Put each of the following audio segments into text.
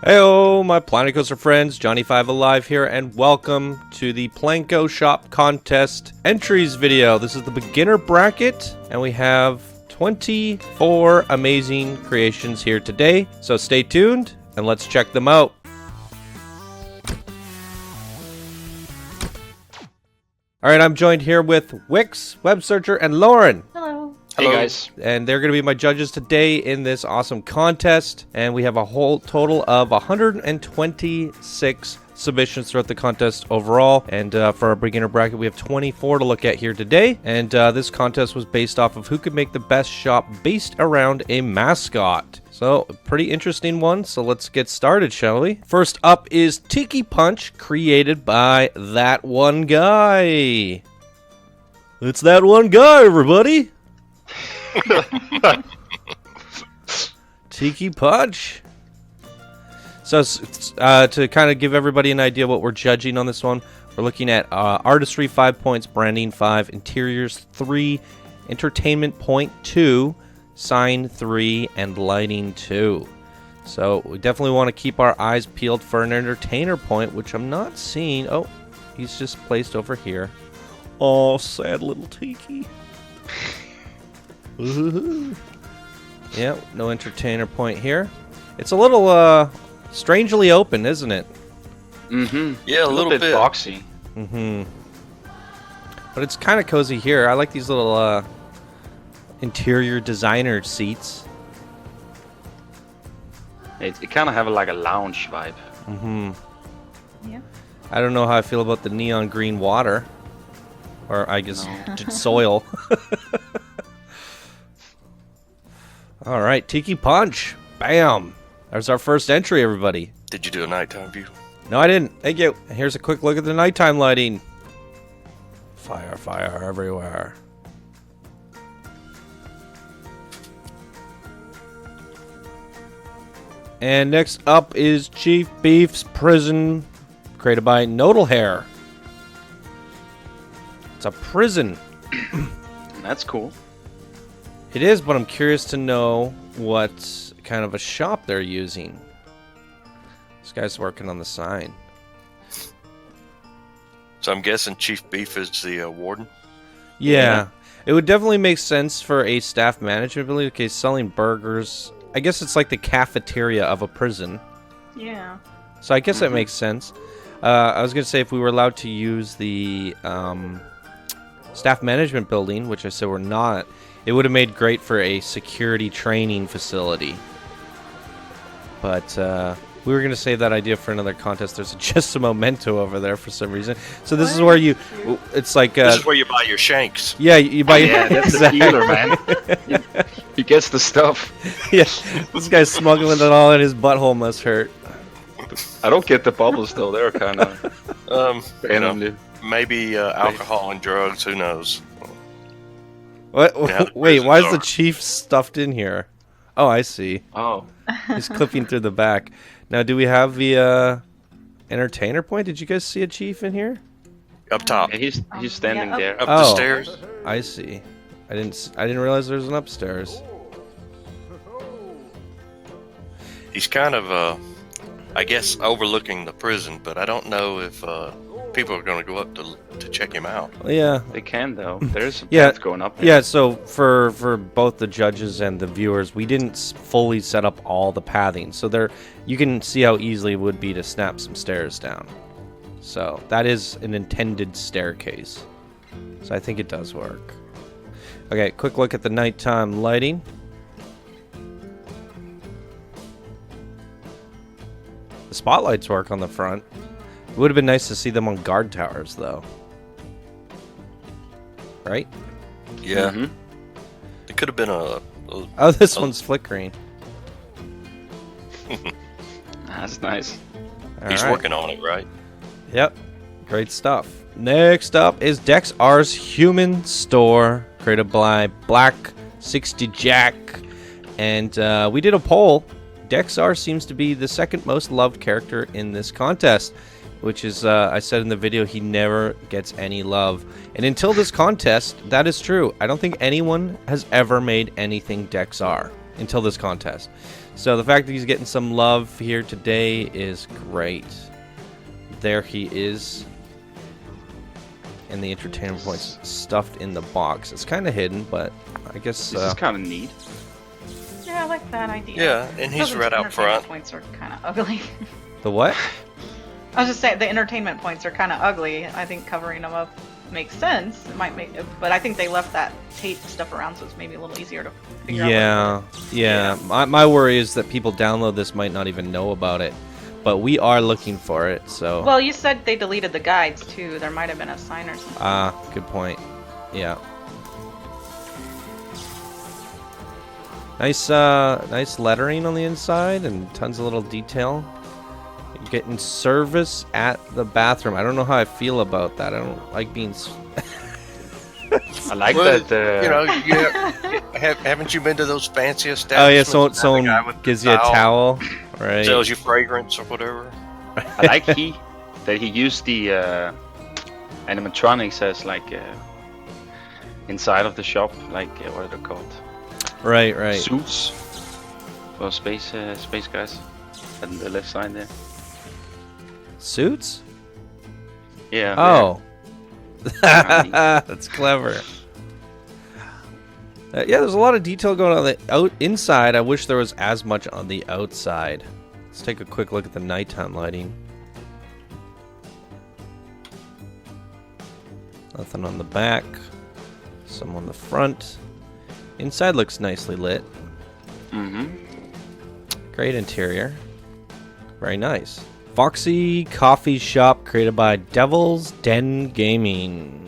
Heyo, my PlanCo friends, Johnny5 Alive here, and welcome to the PlanCo Shop Contest Entries video. This is the beginner bracket, and we have 24 amazing creations here today. So stay tuned, and let's check them out. Alright, I'm joined here with Wix, Web Searcher, and Lauren. Hello. Hey guys. And they're going to be my judges today in this awesome contest. And we have a whole total of 126 submissions throughout the contest overall. And for our beginner bracket, we have 24 to look at here today. And this contest was based off of who could make the best shop based around a mascot. So, a pretty interesting one. So let's get started, shall we? First up is Tiki Punch, created by that one guy. It's that one guy, everybody. Tiki Punch. So to kind of give everybody an idea what we're judging on this one, we're looking at artistry 5 points, branding 5, interiors 3, entertainment point 2, sign 3, and lighting 2. So we definitely want to keep our eyes peeled for an entertainer point, which I'm not seeing. Oh, he's just placed over here. Oh, sad little Tiki. Yeah, no entertainer point here. It's a little strangely open, isn't it? Mm-hmm. Yeah, a little bit boxy. Mm-hmm. But it's kind of cozy here. I like these little interior designer seats. It kind of have like a lounge vibe. Mm-hmm. Yeah. I don't know how I feel about the neon green water. Or I guess soil. Alright, Tiki Punch. Bam! There's our first entry, everybody. Did you do a nighttime view? No, I didn't. Thank you. And here's a quick look at the nighttime lighting. Fire, fire everywhere. And next up is Chief Beef's Prison, created by Nodal Hair. It's a prison. That's cool. It is, but I'm curious to know what kind of a shop they're using. This guy's working on the sign. So I'm guessing Chief Beef is the warden? Yeah. It would definitely make sense for a staff management building. Okay, selling burgers. I guess it's like the cafeteria of a prison. Yeah. So I guess that makes sense. I was going to say if we were allowed to use the staff management building, which I said we're not, it would have made great for a security training facility. But we were going to save that idea for another contest. There's just a memento over there for some reason. So this is where you, it's like... this is where you buy your shanks. Yeah, you buy... Yeah, that's the dealer, man. He gets the stuff. Yeah, this guy's smuggling it all in his butthole must hurt. I don't get the bubbles, though. They're kind of... Maybe alcohol and drugs, who knows? What? Yeah, Wait, why is the dark. chief stuffed in here? Oh, I see. Oh. He's clipping through the back. Now, do we have the entertainer point? Did you guys see a chief in here? Up top. Yeah, he's standing yeah, there. Up the Oh. stairs. I see. I didn't realize there was an upstairs. He's kind of, I guess, overlooking the prison, but I don't know if people are going to go up to check him out. Well, yeah. They can, though. There's a Yeah, path going up there. Yeah, so for both the judges and the viewers, we didn't fully set up all the pathing. So there, you can see how easily it would be to snap some stairs down. So that is an intended staircase. So I think it does work. Okay, quick look at the nighttime lighting. The spotlights work on the front. It would have been nice to see them on guard towers, though. Right? Yeah. Mhm. It could have been a Oh, this one's flickering. That's nice. he's All right. working on it, right? Yep. Great stuff. Next up is Dex R's Human Store, created by Black 60 Jack. And we did a poll. Dex R seems to be the second most loved character in this contest, which is, I said in the video, he never gets any love. And until this contest, that is true. I don't think anyone has ever made anything Dex R. until this contest. So the fact that he's getting some love here today is great. There he is. And the entertainment points stuffed in the box. It's kind of hidden, but I guess... This is kind of neat. Yeah, I like that idea. Yeah, and he's Those right out entertainment front. points are kind of ugly. The what? I was just saying the entertainment points are kind of ugly. I think covering them up makes sense. It might make, but I think they left that tape stuff around, so it's maybe a little easier to figure out. Yeah. My worry is that people download this might not even know about it, but we are looking for it. So. Well, you said they deleted the guides too. There might have been a sign or something. Good point. Yeah. Nice lettering on the inside and tons of little detail. Getting service at the bathroom. I don't know how I feel about that. I don't like being. I like Well, that. Haven't you been to those fancy Oh establishments? yeah, that have the guy someone with the gives you a towel, right? sells you fragrance or whatever. I like that he used the animatronics as like inside of the shop, like what are they called? Right. Suits for space guys. On the left side there. Suits? Yeah. Oh. That's clever. Yeah, there's a lot of detail going on the inside. I wish there was as much on the outside. Let's take a quick look at the nighttime lighting. Nothing on the back. Some on the front. Inside looks nicely lit. Mm-hmm. Great interior. Very nice. Foxy Coffee Shop, created by Devil's Den Gaming.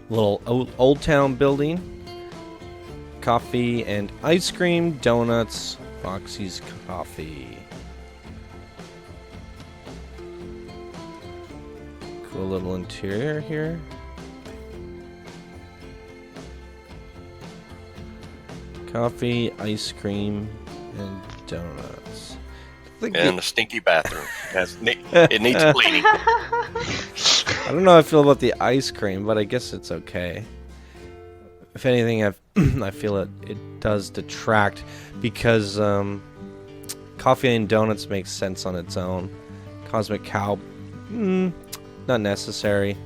Little old town building. Coffee and ice cream, donuts, Foxy's Coffee. Cool little interior here. Coffee, ice cream, and donuts. And the stinky bathroom. It needs cleaning. I don't know how I feel about the ice cream, but I guess it's okay. If anything, I feel it does detract because coffee and donuts makes sense on its own. Cosmic Cow, not necessary.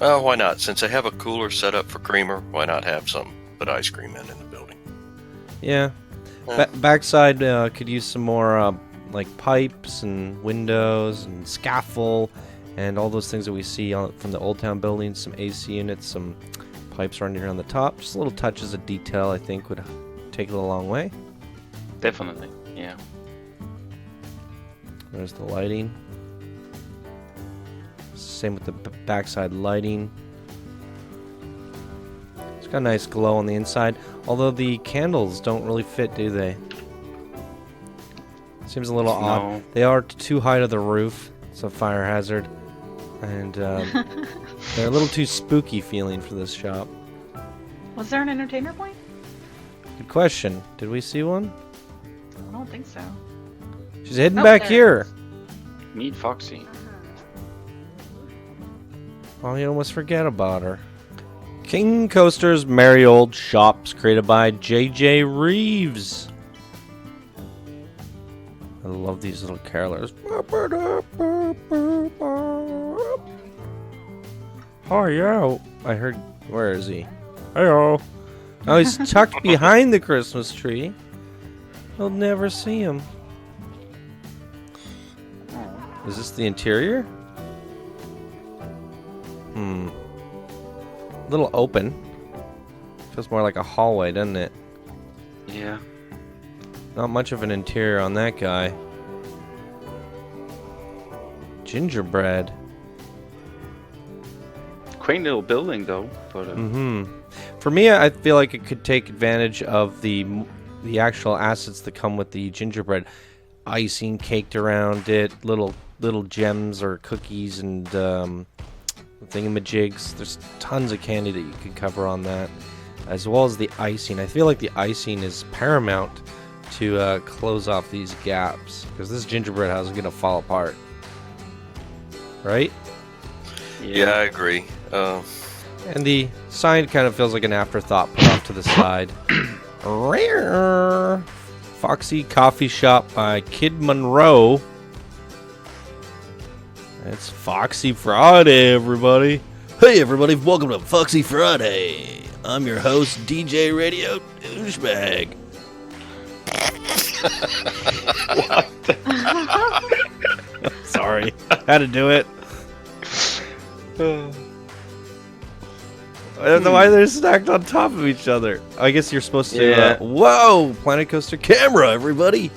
Oh, why not? Since they have a cooler set up for creamer, why not have some put ice cream in the building? Yeah. Backside could use some more like pipes and windows and scaffold and all those things that we see from the Old Town buildings. Some AC units, some pipes running around the top. Just little touches of detail I think would take it a long way. Definitely, yeah. There's the lighting. Same with the backside lighting. It's got a nice glow on the inside, although the candles don't really fit, do they? Seems a little odd. They are too high to the roof. It's a fire hazard. And they're a little too spooky feeling for this shop. Was there an entertainer point? Good question. Did we see one? I don't think so. She's hidden Oh, back there here. it is. Meet Foxy. Oh, you almost forget about her. King Coaster's Merry Old Shops, created by J.J. Reeves. I love these little carolers. Oh, yeah. I heard... Where is he? Hey-oh. Oh, he's tucked behind the Christmas tree. You'll never see him. Is this the interior? A little open. Feels more like a hallway, doesn't it? Yeah. Not much of an interior on that guy. Gingerbread. Quaint little building though, but For me, I feel like it could take advantage of the actual assets that come with the gingerbread. Icing caked around it, little gems or cookies and thingamajigs. There's tons of candy that you can cover on that, as well as the icing. I feel like the icing is paramount to close off these gaps, because this gingerbread house is going to fall apart. Right? Yeah, I agree. And the sign kind of feels like an afterthought put off to the side. Rare. Foxy Coffee Shop by Kid Monroe. It's Foxy Friday, everybody. Hey, everybody, welcome to Foxy Friday. I'm your host, DJ Radio Douchebag. Sorry, had to do it. I don't know why they're stacked on top of each other. I guess you're supposed to. Yeah. Whoa, Planet Coaster Camera, everybody.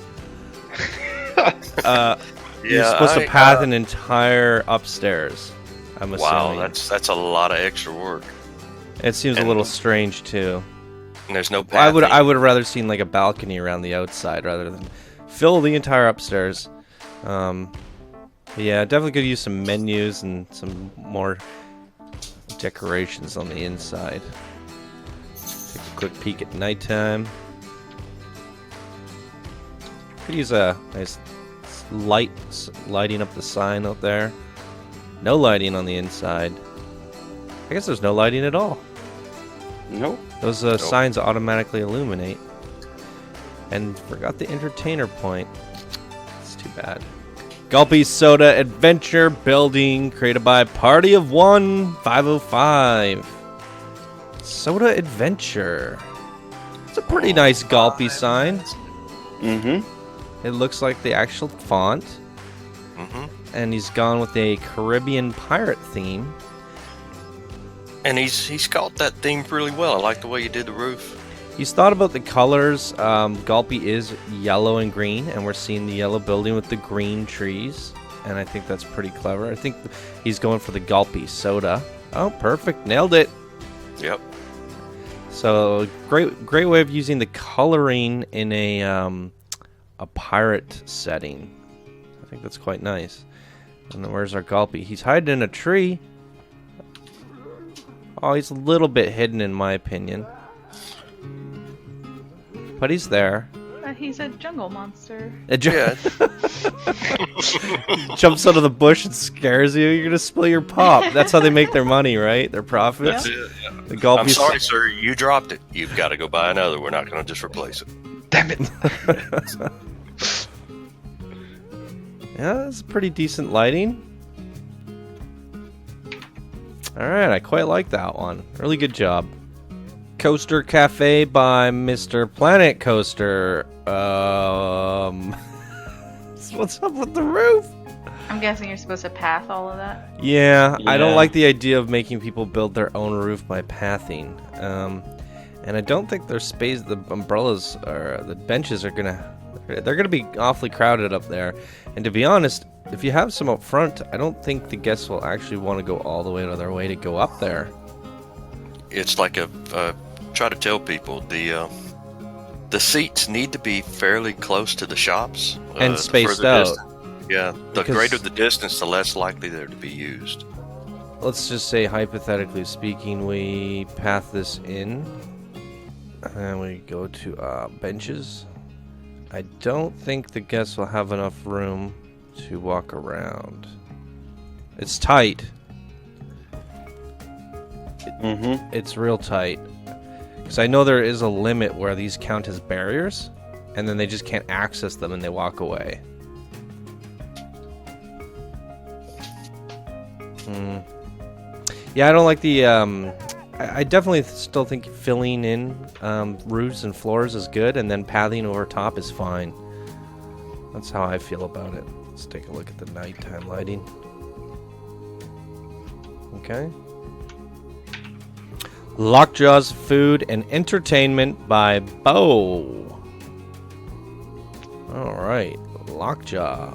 You're supposed to path an entire upstairs. I'm assuming. Wow, that's a lot of extra work. It seems a little strange too. And there's no I would pathing. have rather seen like a balcony around the outside rather than fill the entire upstairs. Yeah, definitely could use some menus and some more decorations on the inside. Take a quick peek at nighttime. Could use a nice lighting up the sign out there. No lighting on the inside. I guess there's no lighting at all. Nope. Those signs automatically illuminate. And forgot the entertainer point. It's too bad. Gulpy Soda Adventure Building, created by Party of One 505. Soda Adventure. It's a pretty nice Gulpy sign. Mm-hmm. It looks like the actual font. Mm-hmm. And he's gone with a Caribbean pirate theme. And he's sculpted that theme really well. I like the way you did the roof. He's thought about the colors. Gulpy is yellow and green, and we're seeing the yellow building with the green trees. And I think that's pretty clever. I think he's going for the Gulpy Soda. Oh, perfect. Nailed it. Yep. So, great way of using the coloring in a pirate setting. I think that's quite nice. And then where's our Gulpy? He's hiding in a tree. Oh, he's a little bit hidden in my opinion. But he's there. He's a jungle monster. Yeah. Jumps out of the bush and scares you. You're gonna spill your pop. That's how they make their money, right? Their profits. That's it. Yeah. The Gulpy. I'm sorry, sir. You dropped it. You've got to go buy another. We're not going to just replace it. Damn it. Yeah, that's pretty decent lighting. Alright, I quite like that one. Really good job. Coaster Cafe by Mr. Planet Coaster. What's up with the roof? I'm guessing you're supposed to path all of that. Yeah, I don't Yeah. like the idea of making people build their own roof by pathing. And I don't think their space, the umbrellas or the benches are they're gonna be awfully crowded up there. And to be honest, if you have some up front, I don't think the guests will actually want to go all the way out of their way to go up there. It's like try to tell people the seats need to be fairly close to the shops And the spaced further out. distance- Yeah, the Because- greater the distance, the less likely they're to be used. Let's just say, hypothetically speaking, we path this in, and we go to benches. I don't think the guests will have enough room to walk around. It's tight. Mm-hmm. It's real tight. Because I know there is a limit where these count as barriers, and then they just can't access them and they walk away. Yeah, I don't like the... I definitely still think filling in roofs and floors is good, and then pathing over top is fine. That's how I feel about it. Let's take a look at the nighttime lighting. Okay. Lockjaw's Food and Entertainment by Bo. Alright, Lockjaw.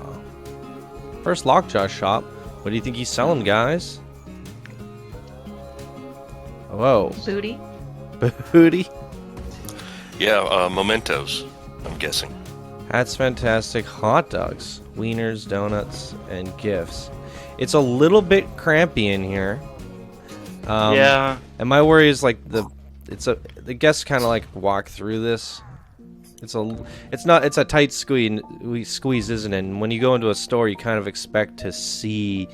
First Lockjaw shop. What do you think he's selling, guys? Whoa. Booty. Booty. Yeah, mementos, I'm guessing. That's fantastic. Hot dogs, wieners, donuts, and gifts. It's a little bit crampy in here. Yeah. And my worry is like the guests kind of like walk through this. It's a tight squeeze, isn't it? And when you go into a store, you kind of expect to see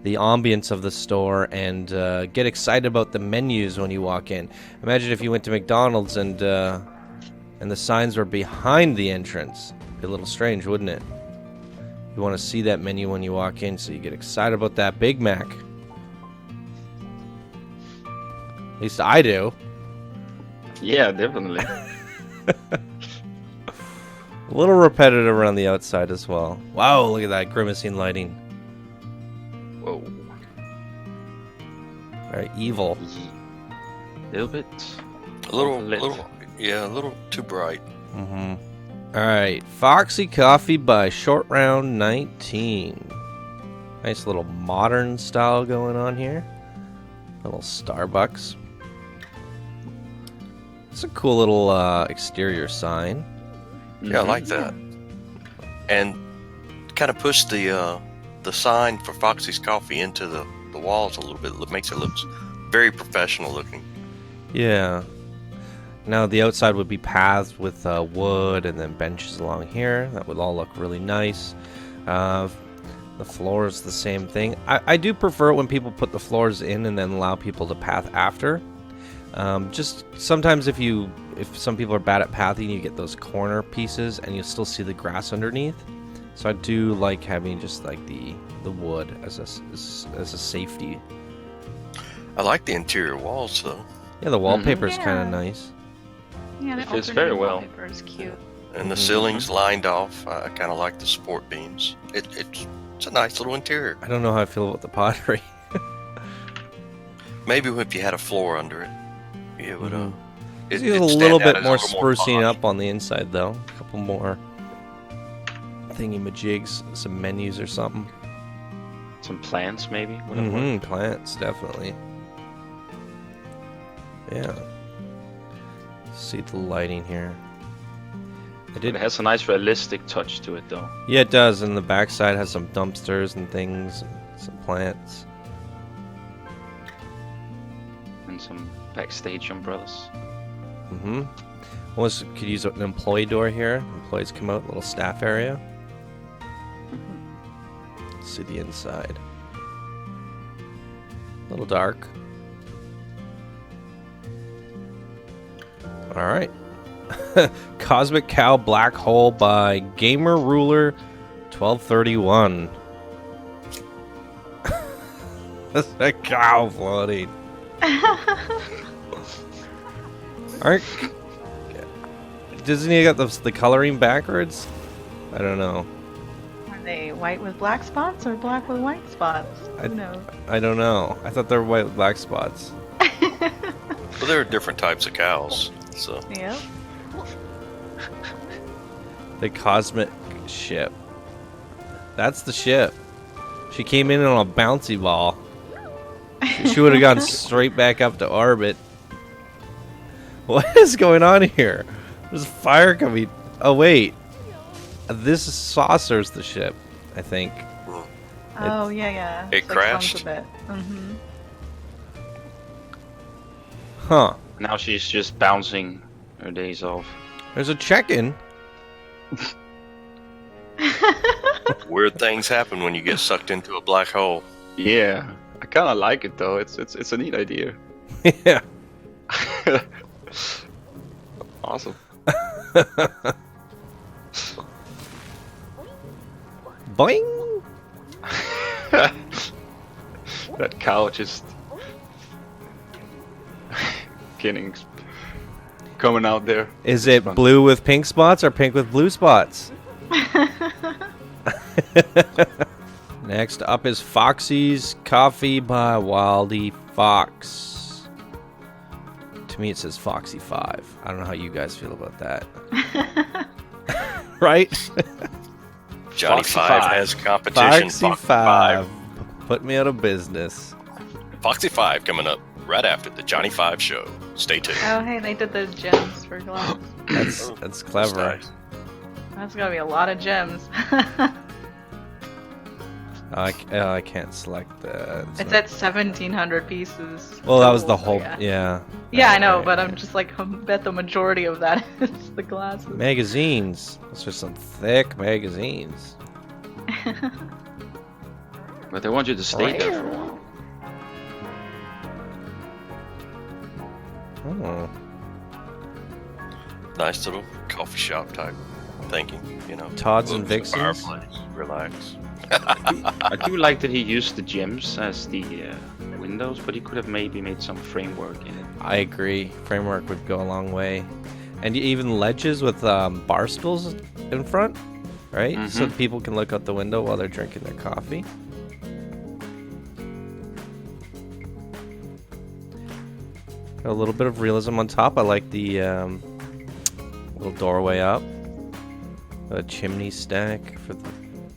the ambience of the store and get excited about the menus when you walk in. Imagine if you went to McDonald's and the signs were behind the entrance. It'd be a little strange, wouldn't it? You want to see that menu when you walk in, so you get excited about that Big Mac. At least I do. Yeah, definitely. A little repetitive around the outside as well. Wow, look at that grimacing lighting. Whoa. Very evil. A little bit. A little too bright. Mm-hmm. Alright, Foxy Coffee by Short Round 19. Nice little modern style going on here. Little Starbucks. It's a cool little exterior sign. Yeah, I like that. And kind of push the sign for Foxy's Coffee into the walls a little bit. It makes it look very professional looking. Yeah. Now the outside would be paths with wood and then benches along here. That would all look really nice. The floor is the same thing. I do prefer it when people put the floors in and then allow people to path after. Just sometimes if some people are bad at pathing, you get those corner pieces and you'll still see the grass underneath. So I do like having just like the wood as a safety. I like the interior walls though. Yeah, the wallpaper is kind of Yeah. nice. Yeah, It fits very well. Wallpaper is cute. And the ceiling's lined off. I kind of like the support beams. It's a nice little interior. I don't know how I feel about the pottery. Maybe if you had a floor under it, it would. It's it'd a stand little out bit as a more little sprucing posh. up on the inside, though. A couple more thingy-majigs, some menus or something. Some plants, maybe. Wouldn't work. Plants, definitely. Yeah. See the lighting here. It has a nice realistic touch to it, though. Yeah, it does. And the backside has some dumpsters and things, and some plants. And some backstage umbrellas. Almost could use an employee door here. Employees come out, little staff area. See the inside. A little dark. All right. Cosmic Cow Black Hole by Gamer Ruler 1231. That's a cow floating. Aren't doesn't he got the coloring backwards? I don't know. Are they white with black spots or black with white spots? Who knows? I don't know. I thought they were white with black spots. Well, there are different types of cows, so Yep. The cosmic ship. That's the ship. She came in on a bouncy ball. She would have gone straight back up to orbit. What is going on here? There's fire coming. Oh, wait. This saucer's the ship, I think. Oh, yeah. It Like crashed? a bit. Mm-hmm. Huh. Now she's just bouncing her days off. There's a check-in. weird things happen when you get sucked into a black hole. Yeah, I kind of like it though. It's a neat idea. Yeah. Awesome. Boing. That cow just coming out there. Is It's it fun. blue with pink spots or pink with blue spots? Next up is Foxy's Coffee by Wildy Fox. To me, it says Foxy 5. I don't know how you guys feel about that. Right? Johnny Foxy 5 5. has competition. Foxy 5. Put me out of business. Foxy 5 coming up right after the Johnny 5 show. Stay tuned. Oh, hey, they did the gems for gloves. That's clever. That's nice. That's gonna be a lot of gems. I can't select that. It's at 1,700 pieces. Well, that was the total, so whole. yeah. Yeah. Yeah, I know, Right. but I'm just like, I bet the majority of that is the glasses. Magazines. Those are some thick magazines. But they want you to stay there for a while. Oh. Nice little coffee shop type thinking, you know. Todd's and Books, Vixens. fireplace, relax. I do like that he used the gems as the windows, but he could have maybe made some framework in it. I agree. Framework would go a long way. And even ledges with bar stools in front, right? So Mhm. people can look out the window while they're drinking their coffee. Got a little bit of realism on top. I like the little doorway up. A chimney stack for the...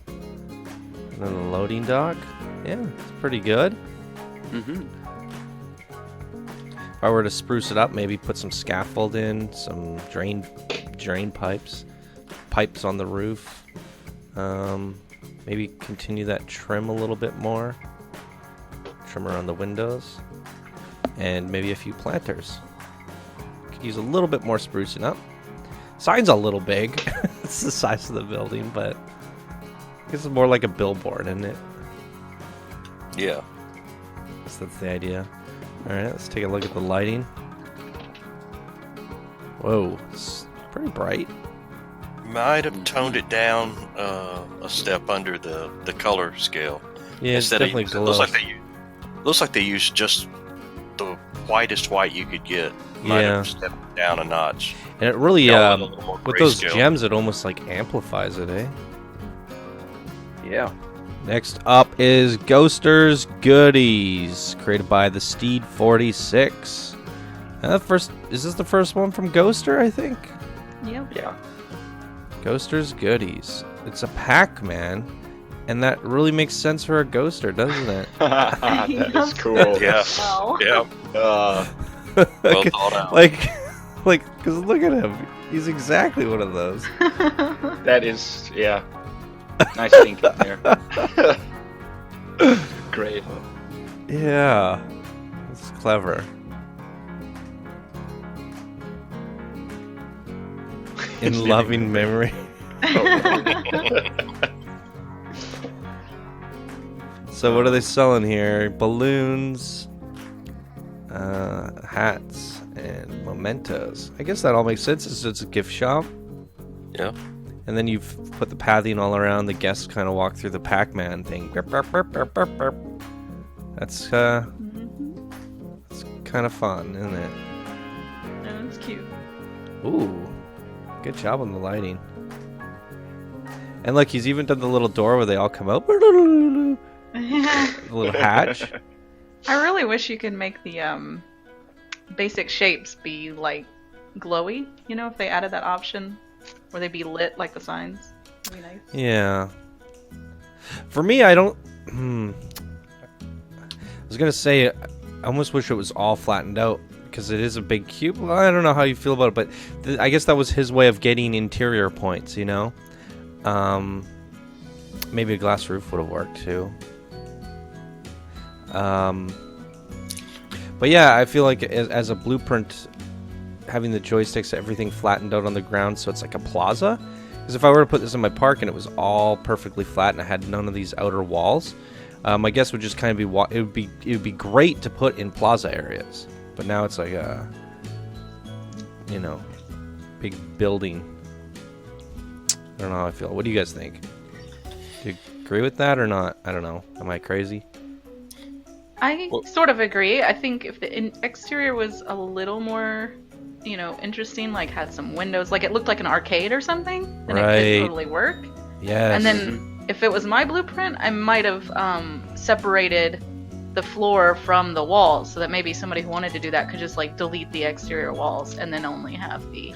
And then the loading dock. Yeah, it's pretty good. Mm-hmm. If I were to spruce it up, maybe put some scaffold in, some drain pipes on the roof. Maybe continue that trim a little bit more. Trim around the windows. And maybe a few planters. Could use a little bit more sprucing up. Sign's a little big. It's the size of the building, but I guess it's more like a billboard, isn't it? Yeah. I guess that's the idea. Alright, let's take a look at the lighting. Whoa, it's pretty bright. Might have toned it down a step under the color scale. Yeah, it's Instead of definitely using- glow. looks like they used just the whitest white you could get. Might Yeah. have stepped it down a notch. And it really, Going a little more with those grayscale. gems, it almost like amplifies it, eh? Yeah. Next up is Ghoster's Goodies, created by the Steed 46. Is this the first one from Ghoster, I think? Yep. Yeah. Ghoster's Goodies. It's a Pac-Man, and that really makes sense for a Ghoster, doesn't it? That is cool. Yeah. Well. Yeah. Well thought out. like, because look at him. He's exactly one of those. That is, yeah. Nice thinking there. Great. Yeah, it's clever. In loving memory. So what are they selling here? Balloons, hats, and mementos. I guess that all makes sense. It's a gift shop. Yeah. And then you've put the pathing all around. The guests kind of walk through the Pac-Man thing. Burp, burp, burp, burp, burp, burp. That's kind of fun, isn't it? Yeah, it's cute. Ooh, good job on the lighting. And look, he's even done the little door where they all come out. The little hatch. I really wish you could make the basic shapes be like glowy. You know, if they added that option where they be lit like the signs. That'd be nice. Yeah. For me, I don't... I was going to say, I almost wish it was all flattened out because it is a big cube. Well, I don't know how you feel about it, but I guess that was his way of getting interior points, you know? Maybe a glass roof would have worked too. But yeah, I feel like as a blueprint, having the joysticks, everything flattened out on the ground, so it's like a plaza. Because if I were to put this in my park and it was all perfectly flat and I had none of these outer walls, I guess would just kind of be it would be great to put in plaza areas. But now it's like a, you know, big building. I don't know how I feel. What do you guys think? Do you agree with that or not? I don't know. Am I crazy? I sort of agree. I think if the exterior was a little more, you know, interesting, like had some windows, like it looked like an arcade or something, then it could totally work. Yes. And then if it was my blueprint, I might have separated the floor from the walls so that maybe somebody who wanted to do that could just like delete the exterior walls and then only have the...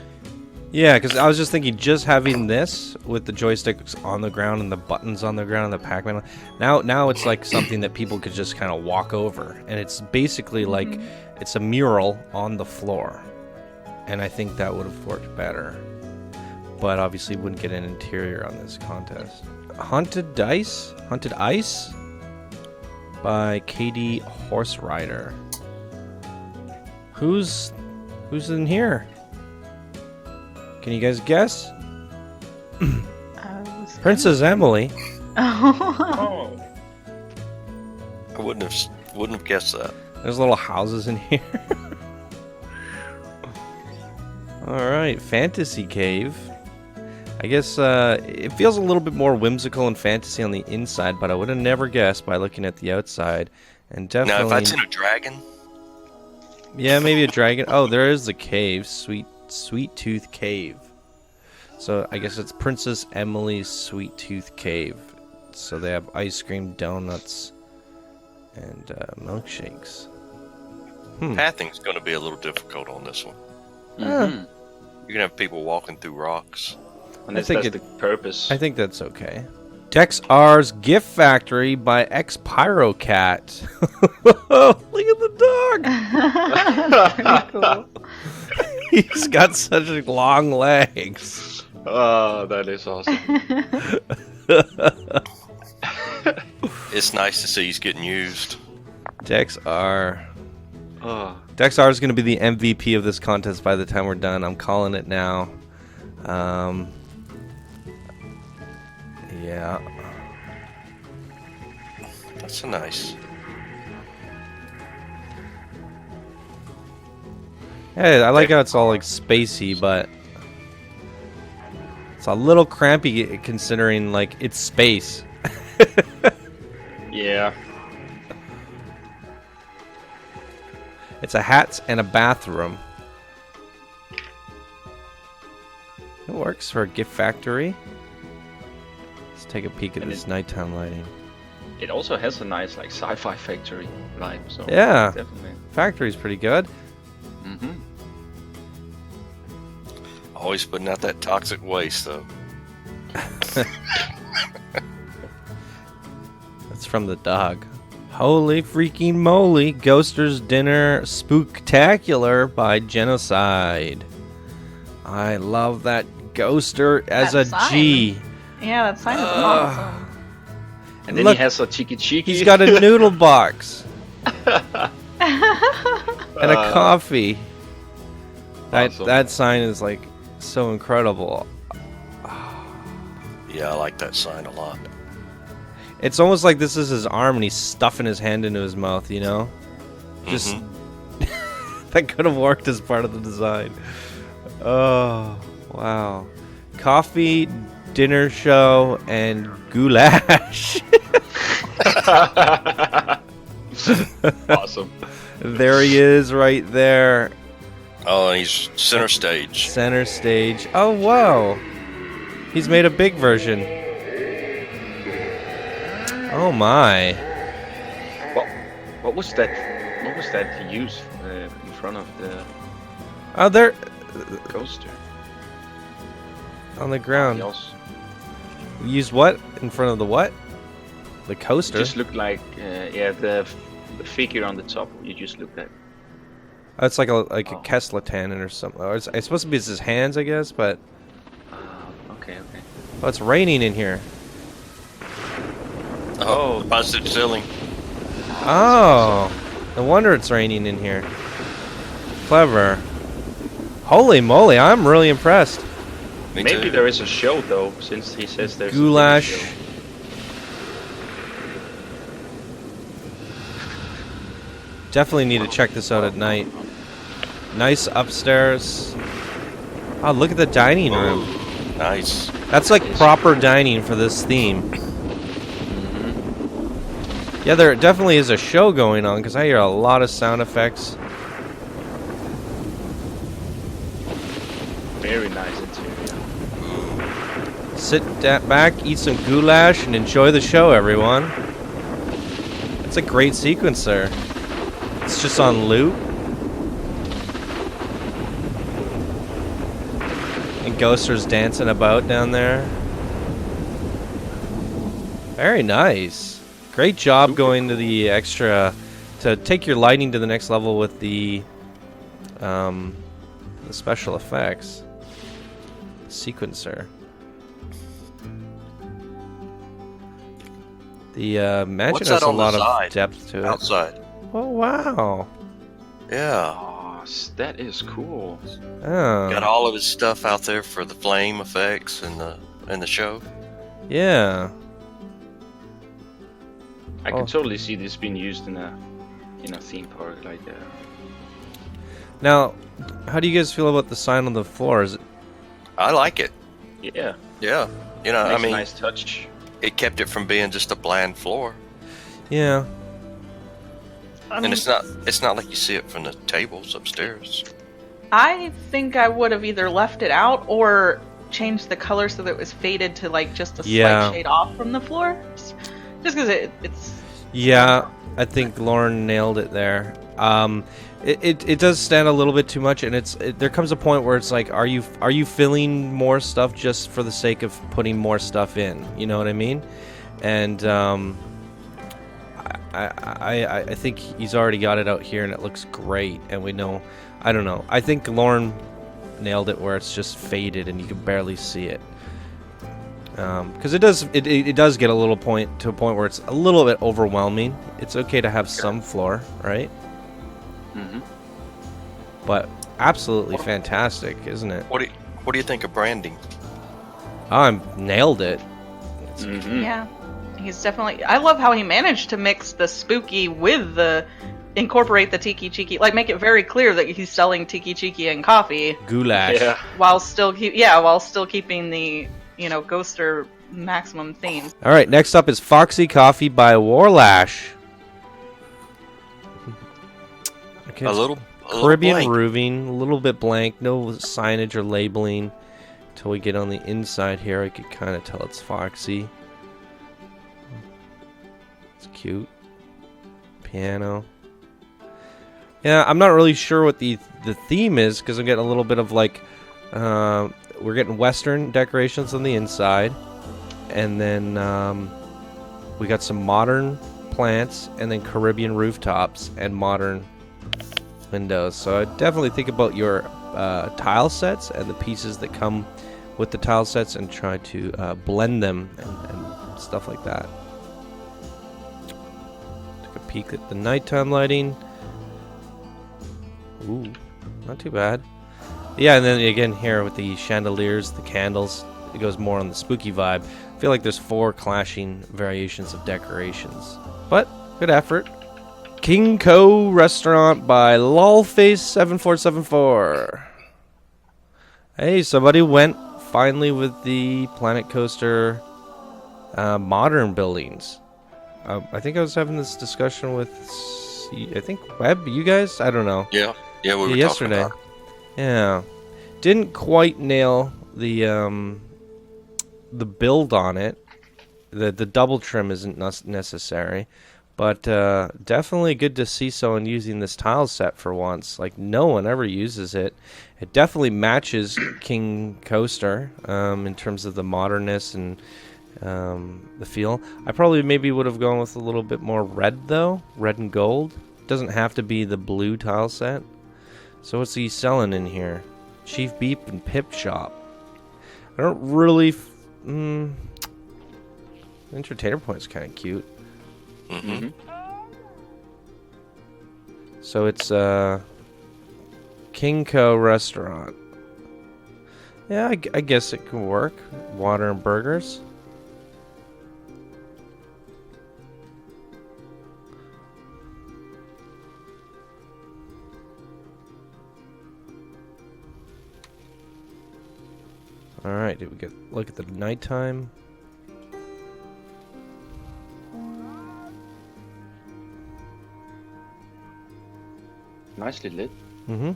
Yeah, because I was just thinking, just having this with the joysticks on the ground and the buttons on the ground and the Pac-Man. Now it's like something that people could just kind of walk over, and it's basically like it's a mural on the floor, and I think that would have worked better. But obviously, wouldn't get an interior on this contest. Haunted Ice by KD Horse Rider. Who's in here? Can you guys guess? Princess Emily. Oh. wouldn't have guessed that. There's little houses in here. Alright, Fantasy Cave. I guess it feels a little bit more whimsical and fantasy on the inside, but I would have never guessed by looking at the outside. And definitely... Now, if I'd seen a dragon... Yeah, maybe a dragon. Oh, there is the cave. Sweet Tooth Cave. So I guess it's Princess Emily's Sweet Tooth Cave. So they have ice cream, donuts, and milkshakes. Pathing's going to be a little difficult on this one. Mm-hmm. You're going to have people walking through rocks. And I think that's the purpose. I think that's okay. Dex R's Gift Factory by X Pyro Cat. Look at the dog. Pretty cool. He's got such long legs. Oh, that is awesome. It's nice to see he's getting used. Dex R. Oh. Dex R is going to be the MVP of this contest by the time we're done. I'm calling it now. Yeah. That's nice. Hey, I like how it's all like spacey, but it's a little crampy considering like it's space. Yeah. It's a hat and a bathroom. It works for a gift factory. Let's take a peek at this nighttime lighting. It also has a nice like sci-fi factory vibe. So Yeah. definitely. Factory's pretty good. Mm-hmm. Always putting out that toxic waste, though. That's from the dog. Holy freaking moly! Ghoster's Dinner Spooktacular by Genocide. I love that Ghoster as That a sign. G. Yeah, that sign is awesome. And then Look, he has a cheeky. He's got a noodle box and a coffee. Awesome. That sign is like so incredible. Yeah, I like that sign a lot. It's almost like this is his arm and he's stuffing his hand into his mouth, you know? Just that could have worked as part of the design. Oh, wow. Coffee, dinner show, and goulash. Awesome. There he is right there. Oh, and he's center stage. Center stage. Oh, wow. He's made a big version. Oh, my. What was that? What was that to use in front of the Oh, there. coaster? On the ground. He also Use what? In front of the what? The coaster? just looked like the figure on the top. You just looked at. Oh, it's like a Kesslatan or something. Or it's supposed to be his hands, I guess, but... Okay. Oh, it's raining in here. Oh, positive ceiling. Oh, no wonder it's raining in here. Clever. Holy moly, I'm really impressed. Me Maybe too. there is a show though, since he says there's Goulash. a TV show. Definitely need to check this out at night. Nice upstairs. Oh, look at the dining room. Nice. That's like proper dining for this theme. Yeah, there definitely is a show going on because I hear a lot of sound effects. Very nice interior. Sit back, eat some goulash, and enjoy the show, everyone. It's a great sequencer. It's just on loop. And Ghoster's dancing about down there. Very nice. Great job going to the extra to take your lighting to the next level with the special effects sequencer. The mansion What's has that a on the lot side? of depth to it. Outside. Oh wow! Yeah. Oh, that is cool. Got Oh all of his stuff out there for the flame effects and the show. yeah. I can totally see this being used in a theme park, like. Now, how do you guys feel about the sign on the floor? Is it? I like it. Yeah. Yeah. You know, Makes I mean, a nice touch. it kept it from being just a bland floor. Yeah. And it's not like you see it from the tables upstairs. I think I would have either left it out or changed the color so that it was faded to like just a slight shade off from the floor. Just because it's. Yeah, I think Lauren nailed it there. It does stand a little bit too much, and there comes a point where it's like, are you filling more stuff just for the sake of putting more stuff in? You know what I mean? And I think he's already got it out here, and it looks great. And we know, I don't know. I think Lauren nailed it where it's just faded and you can barely see it. Because it does get a point where it's a little bit overwhelming. It's okay to have some floor, right? Mm-hmm. But absolutely fantastic, isn't it? What do you think of branding? Nailed it. Mm-hmm. Yeah, he's definitely. I love how he managed to mix the spooky with incorporate the tiki chiki, like make it very clear that he's selling tiki chiki and coffee. Goulash. Yeah. While still keeping the ghoster maximum themes. All right, next up is Foxy Coffee by Warlash. Okay, A little Caribbean blank. roofing, a little bit blank, no signage or labeling. Until we get on the inside here, I could kind of tell it's Foxy. It's cute. Piano. Yeah, I'm not really sure what the theme is, because I'm getting a little bit of like, we're getting Western decorations on the inside, and then we got some modern plants, and then Caribbean rooftops and modern windows. So I definitely think about your tile sets and the pieces that come with the tile sets, and try to blend them and stuff like that. Took a peek at the nighttime lighting. Ooh, not too bad. Yeah, and then again here with the chandeliers, the candles, it goes more on the spooky vibe. I feel like there's 4 clashing variations of decorations, but good effort. PlanCo Restaurant by LolFace7474. Hey, somebody went finally with the Planet Coaster modern buildings. I think I was having this discussion with, I think Webb, you guys? I don't know. Yeah, we were yesterday. talking about it. Yeah, didn't quite nail the build on it. The double trim isn't necessary, but definitely good to see someone using this tile set for once. Like, no one ever uses it. It definitely matches King Coaster in terms of the modernness and the feel. I probably maybe would have gone with a little bit more red though, red and gold. Doesn't have to be the blue tile set. So what's he selling in here? Chief Beep and Pip Shop. I don't really. Entertainer Point's kind of cute. Mm-hmm. So it's PlanCo Restaurant. Yeah, I guess it can work. Water and burgers. All right, did we look at the nighttime? Nicely lit. Mm-hmm.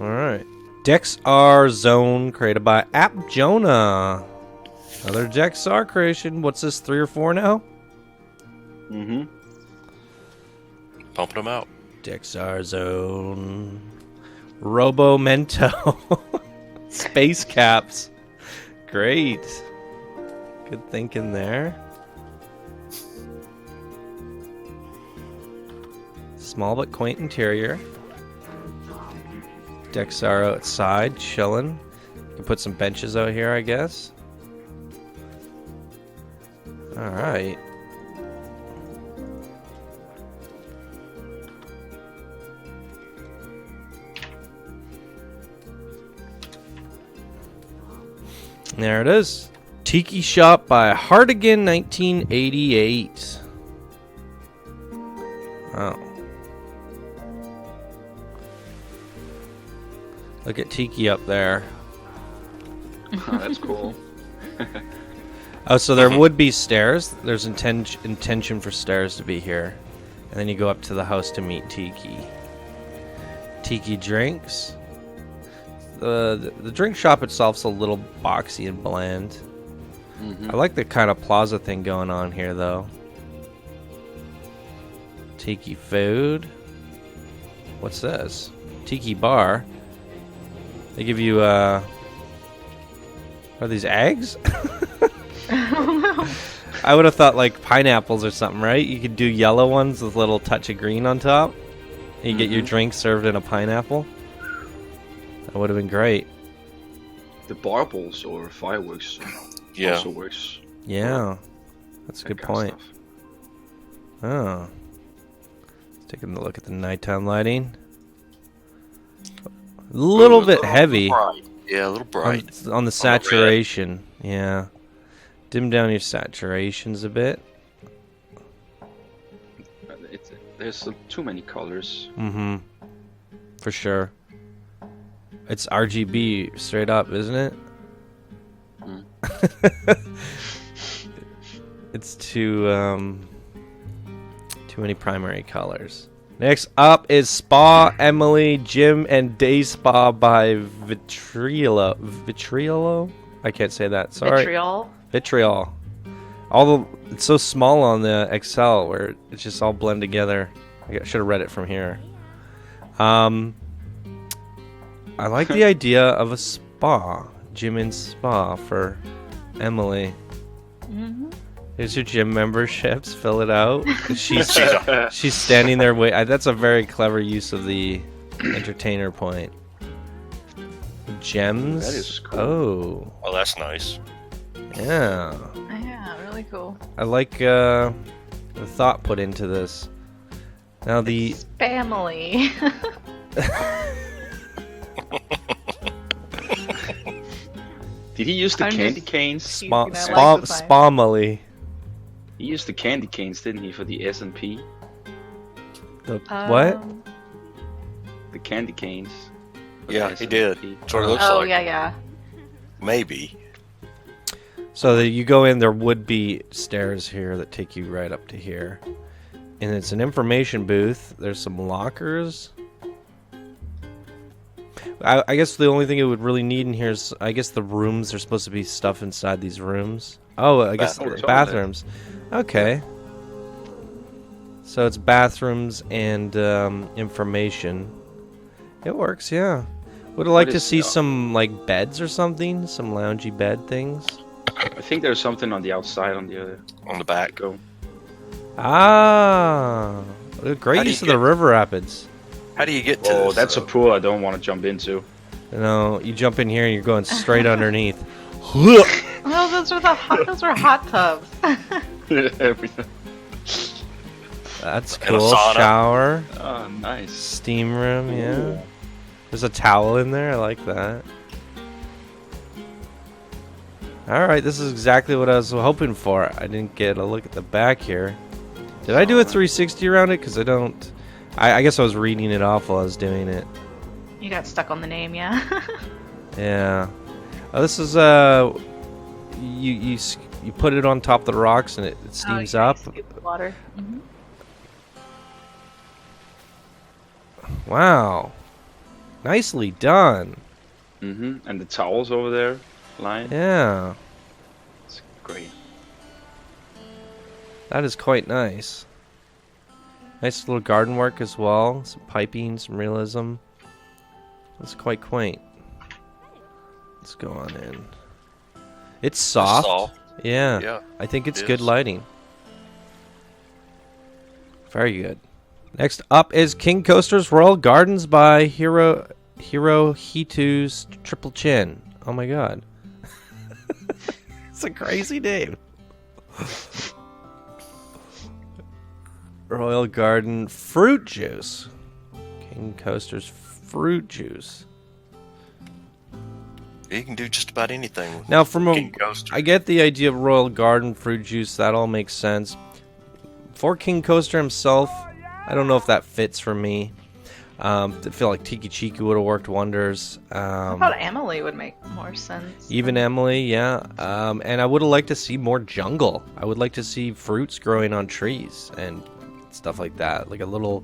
All right. Dex R Zone created by App Jonah. Another Dex R creation. What's this, 3 or 4 now? Mm-hmm. Pumping them out. Dex R Zone. Robo Mento. Space caps. Great. Good thinking there. Small but quaint interior. Dexar outside, chilling. You can put some benches out here, I guess. Alright. There it is. Tiki Shop by Hartigan 1988. Oh. Look at Tiki up there. Oh, that's cool. Oh, so there would be stairs. There's intention for stairs to be here. And then you go up to the house to meet Tiki. Tiki drinks. The drink shop itself's a little boxy and bland. Mm-hmm. I like the kind of plaza thing going on here, though. Tiki food. What's this? Tiki bar. They give you, are these eggs? I would have thought like pineapples or something, right? You could do yellow ones with a little touch of green on top. And you get your drink served in a pineapple. That would have been great. The baubles or fireworks also works. Yeah. That's a good point. Oh. Taking a look at the nighttime lighting. A little bit heavy. Yeah, a little bright. On the saturation. Yeah. Dim down your saturations a bit. There's too many colors. Mm-hmm. For sure. It's RGB straight up, isn't it? It's too many primary colors. Next up is Spa, Emily, Gym, and Day Spa by Vitriolo? I can't say that. Sorry. Vitriol. It's so small on the Excel where it's just all blend together. I should have read it from here. I like the idea of a spa, gym and spa for Emily. Mm-hmm. Here's your gym memberships. Fill it out. She's standing there. That's a very clever use of the entertainer point. Gems. That is cool. Oh, that's nice. Yeah. Yeah, really cool. I like the thought put into this. Now the family. Did he use the candy canes? Spamily. He used the candy canes, didn't he, for the S&P? What? The candy canes. Yeah, he did. Sort of looks like. Yeah. Maybe. So that you go in, there would be stairs here that take you right up to here. And it's an information booth. There's some lockers. I guess the only thing it would really need in here is, I guess the rooms, there's supposed to be stuff inside these rooms. Oh, I guess bathrooms. Okay. So it's bathrooms and information. It works, yeah. Would I like to see some, like, beds or something? Some loungy bed things? I think there's something on the outside on the back. Go. Ah, great use of the river rapids. How do you get to this? this? That's a pool I don't want to jump into. No, you jump in here and you're going straight underneath. No, those are hot tubs. Everything. That's cool. Shower. Oh, nice. Steam room, yeah. There's a towel in there. I like that. Alright, this is exactly what I was hoping for. I didn't get a look at the back here. Did I do a 360 around it? Because I don't... I guess I was reading it off while I was doing it. You got stuck on the name, yeah. Yeah. Oh, this is you put it on top of the rocks and it steams up. Scoop the water. Mm-hmm. Wow. Nicely done. Mm-hmm. And the towels over there lying. Yeah. It's great. That is quite nice. Nice little garden work as well. Some piping, some realism. It's quite quaint. Let's go on in. It's soft. Yeah. Yeah. I think it's good lighting. Very good. Next up is King Coaster's Royal Gardens by Hirohito's Triple Chin. Oh my god. It's a crazy name. Royal Garden fruit juice. King Coaster's fruit juice. He can do just about anything. With Now, from King Coaster. I get the idea of Royal Garden fruit juice. That all makes sense. For King Coaster himself, I don't know if that fits for me. I feel like Tiki Chiki would have worked wonders. I thought Emily would make more sense. Even Emily, yeah. And I would have liked to see more jungle. I would like to see fruits growing on trees and stuff like that, like a little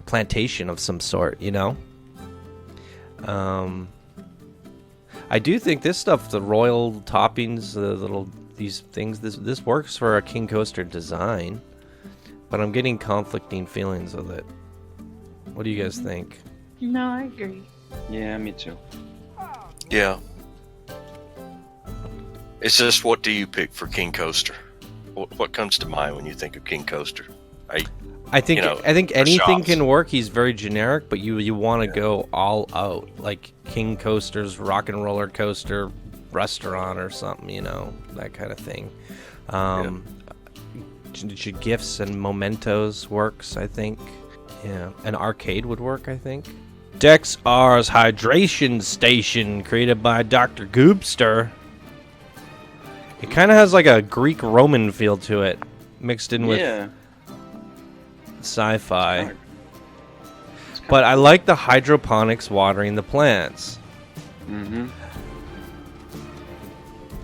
plantation of some sort, you know. I do think this stuff, the royal toppings, these things, this works for a King Coaster design, but I'm getting conflicting feelings with it. What do you guys think? No, I agree. Yeah, me too. Yeah. It's just, what do you pick for King Coaster? What comes to mind when you think of King Coaster? I think anything shops. can work. He's very generic, but you want to go all out, like King Coaster's Rock and Roller Coaster restaurant or something, you know, that kind of thing. Gifts and mementos works, I think. Yeah, an arcade would work, I think. Dex R's hydration station, created by Dr. Goobster. It kind of has like a Greek Roman feel to it, mixed in with sci-fi. But I like the hydroponics watering the plants. Mm-hmm.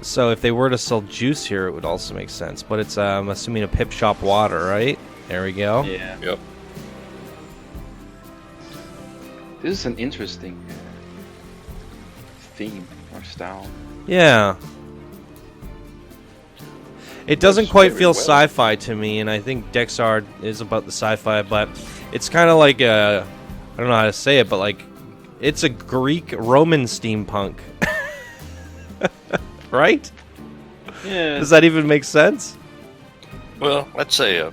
So if they were to sell juice here, it would also make sense. But it's, I'm assuming, a Pip Shop water, right? There we go. Yeah. Yep. This is an interesting theme or style. Yeah. It doesn't Works quite very feel well. sci-fi to me, and I think Dexar is about the sci-fi, but it's kind of like a, I don't know how to say it, but like, it's a Greek Roman steampunk. Right? Yeah. Does that even make sense? Well, let's say a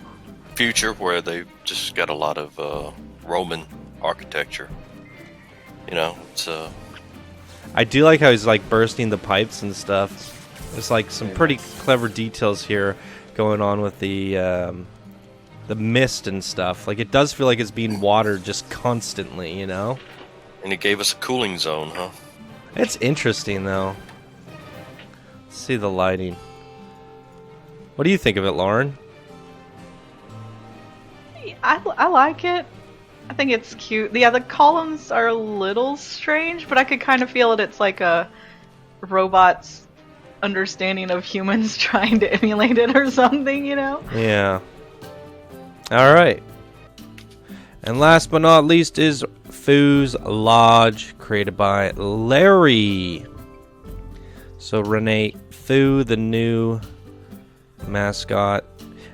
future where they've just got a lot of Roman architecture. You know, it's I do like how he's like bursting the pipes and stuff. There's like some pretty clever details here going on with the mist and stuff. Like, it does feel like it's being watered just constantly, you know? and it gave us a cooling zone, huh? It's interesting, though. Let's see the lighting. What do you think of it, Lauren? I like it. I think it's cute. Yeah, the columns are a little strange, but I could kind of feel it. It's like a robot's understanding of humans trying to emulate it or something, you know? Yeah. All right. And last but not least is Foose Lodge, created by Larry. So Renee Foo, the new mascot.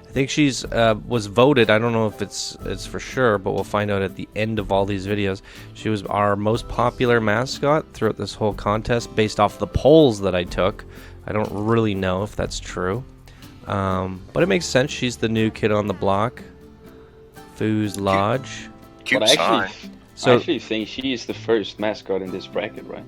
I think she's was voted. I don't know if it's for sure, but we'll find out at the end of all these videos. She was our most popular mascot throughout this whole contest, based off the polls that I took. I don't really know if that's true, but it makes sense. She's the new kid on the block. Foose Lodge. Cute But I So actually think she is the first mascot in this bracket, right?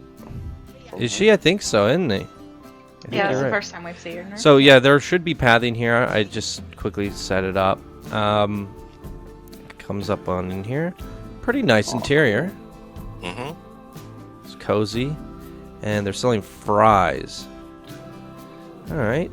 is she? I think so, isn't he? I think Yeah, it's you're the right. first time we've seen her. So yeah, there should be pathing here. I just quickly set it up. Comes up on in here. Pretty nice interior. Mm-hmm. It's cozy, and they're selling fries. All right.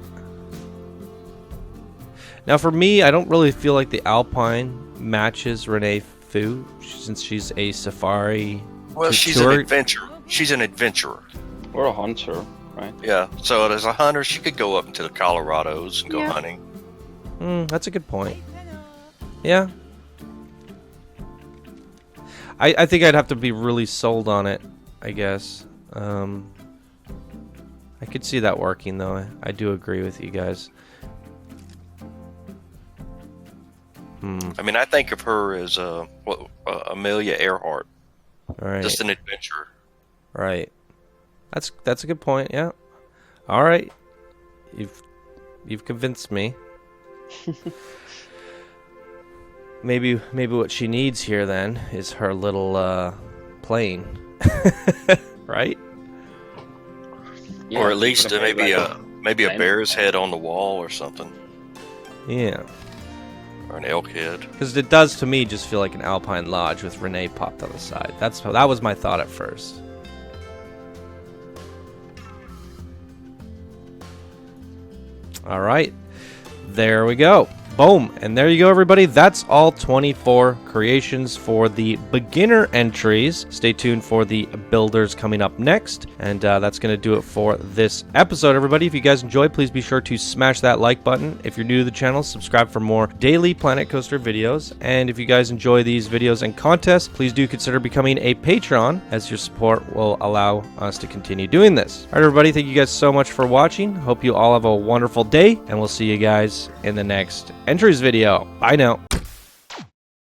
Now for me, I don't really feel like the Alpine matches Renee Foo, since she's a safari. Well, she's an adventurer. She's an adventurer. Or a hunter, right? Yeah. So as a hunter, she could go up into the Colorados and go Yeah. hunting. That's a good point. Yeah. I think I'd have to be really sold on it, I guess. I could see that working, though. I do agree with you guys. I mean, I think of her as Amelia Earhart, All right. just an adventurer. Right. That's a good point. Yeah. All right. You've convinced me. Maybe what she needs here then is her little plane. Right? Yeah, Or at least put maybe like a bear's head on the wall or something, Yeah. or an elk head. Because it does to me just feel like an Alpine Lodge with Renee popped on the side. That was my thought at first. All right. There we go. Boom. And there you go, everybody. That's all 24 creations for the beginner entries. Stay tuned for the builders coming up next. And that's going to do it for this episode, everybody. If you guys enjoyed, please be sure to smash that like button. If you're new to the channel, subscribe for more daily Planet Coaster videos. And if you guys enjoy these videos and contests, please do consider becoming a Patreon, as your support will allow us to continue doing this. All right, everybody. Thank you guys so much for watching. Hope you all have a wonderful day. And we'll see you guys in the next entries video. Bye now.